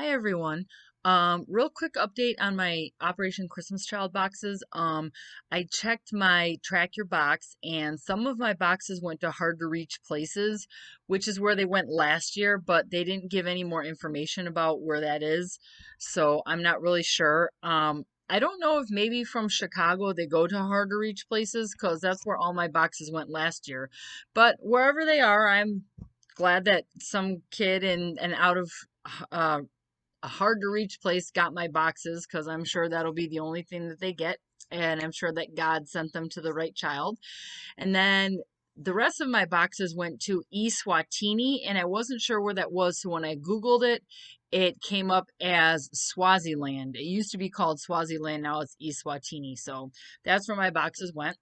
Hi everyone. Real quick update on my Operation Christmas Child boxes. I checked my Track Your Box and some of my boxes went to hard to reach places, which is where they went last year, but they didn't give any more information about where that is. So I'm not really sure. I don't know if maybe from Chicago they go to hard to reach places because that's where all my boxes went last year. But wherever they are, I'm glad that some kid in an out of uh, a hard to reach place got my boxes because I'm sure that'll be the only thing that they get. And I'm sure that God sent them to the right child. And then the rest of my boxes went to Eswatini, and I wasn't sure where that was. So when I Googled it, it came up as Swaziland. It used to be called Swaziland, now it's Eswatini. So that's where my boxes went.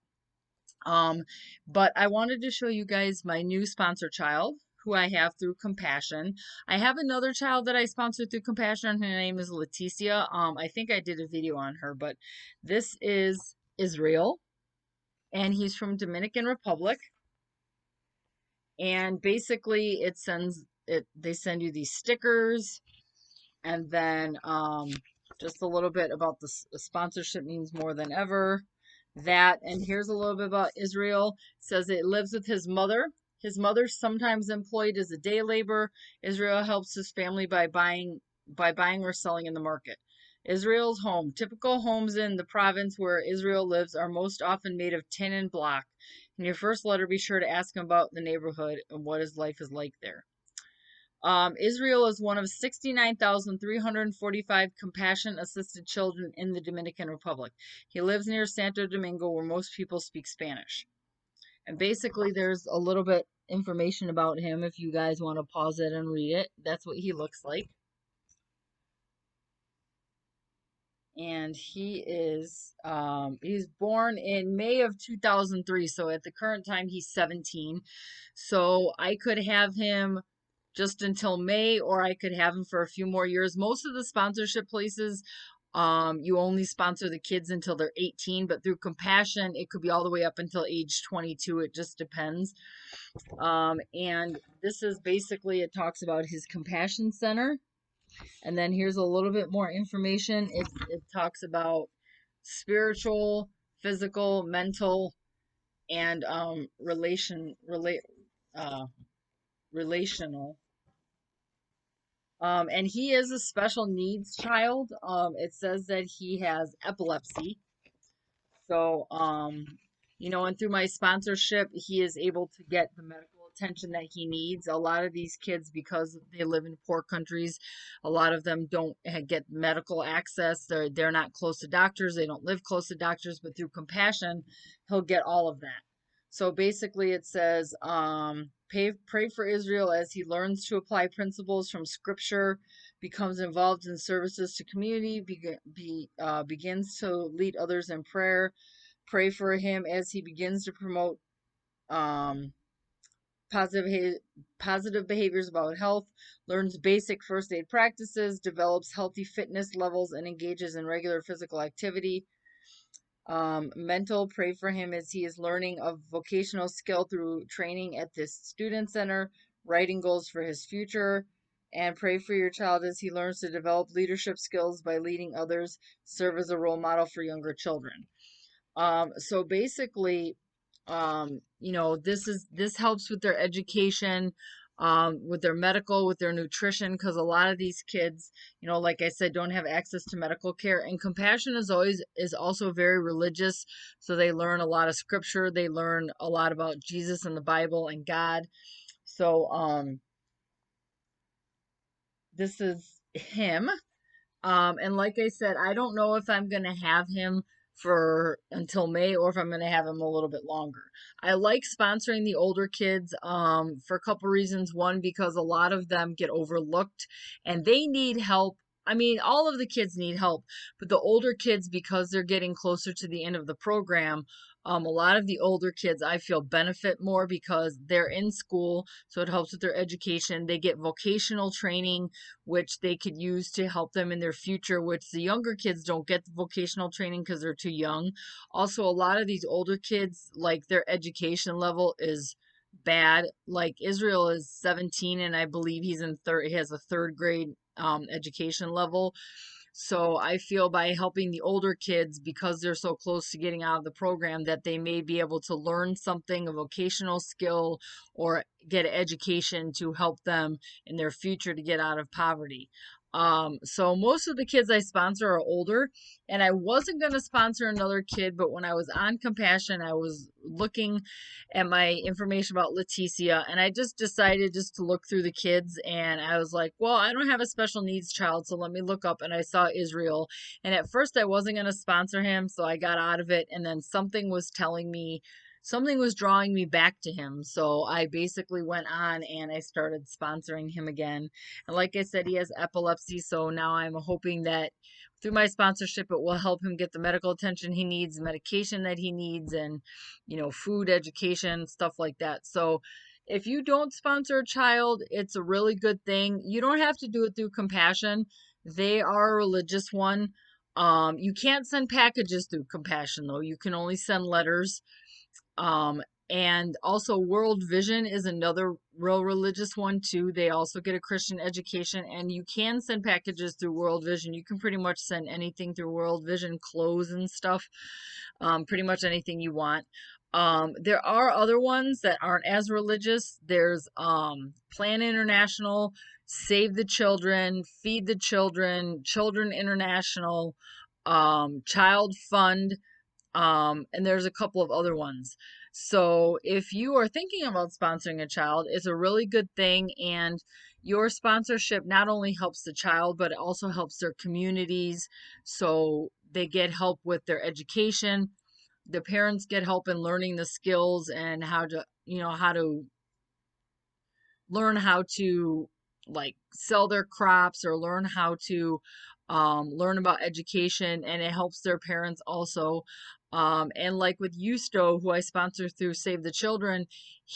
Um, but I wanted to show you guys my new sponsor child who I have through Compassion. I have another child that I sponsored through Compassion. Her name is Leticia. I think I did a video on her, but this is Israel, and he's from Dominican Republic. And basically, they send you these stickers, and then just a little bit about the sponsorship means more than ever. That, and here's a little bit about Israel. It says it lives with his mother. His mother's sometimes employed as a day laborer. Israel helps his family by buying or selling in the market. Israel's home. Typical homes in the province where Israel lives are most often made of tin and block. In your first letter, be sure to ask him about the neighborhood and what his life is like there. Israel is one of 69,345 compassion assisted children in the Dominican Republic. He lives near Santo Domingo, where most people speak Spanish. And basically, there's a little bit information about him if you guys want to pause it and read it. That's what he looks like. And he's born in May of 2003. So at the current time, he's 17. So I could have him just until May, or I could have him for a few more years. Most of the sponsorship places, you only sponsor the kids until they're 18, but through Compassion, it could be all the way up until age 22. It just depends. And this is basically, it talks about his Compassion Center. And then here's a little bit more information. It talks about spiritual, physical, mental, and uh, relational. And he is a special needs child. It says that he has epilepsy. So, and through my sponsorship, he is able to get the medical attention that he needs. A lot of these kids, because they live in poor countries, a lot of them don't get medical access. They're not close to doctors. They don't live close to doctors. But through Compassion, he'll get all of that. So basically, it says, pray for Israel as he learns to apply principles from Scripture, becomes involved in services to community, begins to lead others in prayer. Pray for him as he begins to promote um, positive behaviors about health, learns basic first aid practices, develops healthy fitness levels, and engages in regular physical activity. Mental, pray for him as he is learning a vocational skill through training at this student center, writing goals for his future, and pray for your child as he learns to develop leadership skills by leading others, serve as a role model for younger children. So basically, this helps with their education, with their medical, with their nutrition, because a lot of these kids, like I said, don't have access to medical care. And Compassion is also very religious, so they learn a lot of scripture. They learn a lot about Jesus and the Bible and God. So this is him. And like I said, I don't know if I'm gonna have him for until May or if I'm gonna have him a little bit longer. I like sponsoring the older kids for a couple reasons. One, because a lot of them get overlooked and they need help. I mean, all of the kids need help, but the older kids, because they're getting closer to the end of the program, a lot of the older kids I feel benefit more because they're in school, so it helps with their education. They get vocational training which they could use to help them in their future, which the younger kids don't get the vocational training because they're too young. Also, a lot of these older kids, like their education level is bad. Like Israel is 17 and I believe he has a third grade education level. So I feel by helping the older kids, because they're so close to getting out of the program, that they may be able to learn something, a vocational skill, or get an education to help them in their future to get out of poverty. So most of the kids I sponsor are older, and I wasn't going to sponsor another kid, but when I was on Compassion, I was looking at my information about Leticia, and I just decided just to look through the kids, and I was like, well, I don't have a special needs child, so let me look up, and I saw Israel, and at first I wasn't going to sponsor him, so I got out of it, and then something was drawing me back to him. So I basically went on and I started sponsoring him again. And like I said, he has epilepsy. So now I'm hoping that through my sponsorship, it will help him get the medical attention he needs, medication that he needs, and, food, education, stuff like that. So if you don't sponsor a child, it's a really good thing. You don't have to do it through Compassion. They are a religious one. You can't send packages through Compassion though. You can only send letters. Um, and also World Vision is another real religious one too. They also get a Christian education, and you can send packages through World Vision. You can pretty much send anything through World Vision, clothes and stuff, pretty much anything you want. There are other ones that aren't as religious. There's Plan International, Save the Children, Feed the Children, Children International, Child Fund, and there's a couple of other ones. So if you are thinking about sponsoring a child, it's a really good thing. And your sponsorship not only helps the child, but it also helps their communities. So they get help with their education. The parents get help in learning the skills and how to learn how to like sell their crops, or learn how to learn about education, and it helps their parents also. And like with Eusto, who I sponsor through Save the Children,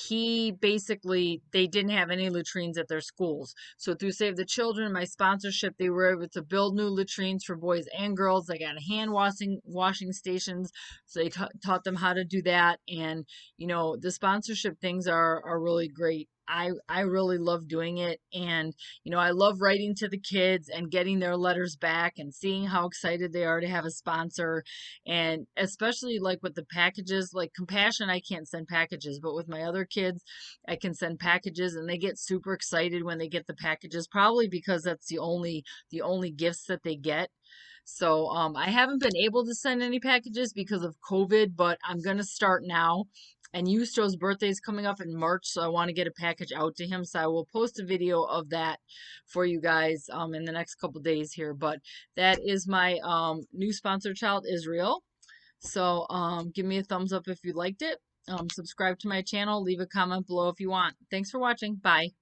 they didn't have any latrines at their schools. So through Save the Children, my sponsorship, they were able to build new latrines for boys and girls. They got washing stations, so they taught them how to do that. And the sponsorship things are really great. I really love doing it, and I love writing to the kids and getting their letters back and seeing how excited they are to have a sponsor. And especially like with the packages, like Compassion, I can't send packages, but with my other kids, I can send packages, and they get super excited when they get the packages, probably because that's the only gifts that they get. So I haven't been able to send any packages because of COVID, but I'm gonna start now. And Eusto's birthday is coming up in March, so I want to get a package out to him. So I will post a video of that for you guys in the next couple days here. But that is my new sponsor child, Israel. So give me a thumbs up if you liked it. Subscribe to my channel. Leave a comment below if you want. Thanks for watching. Bye.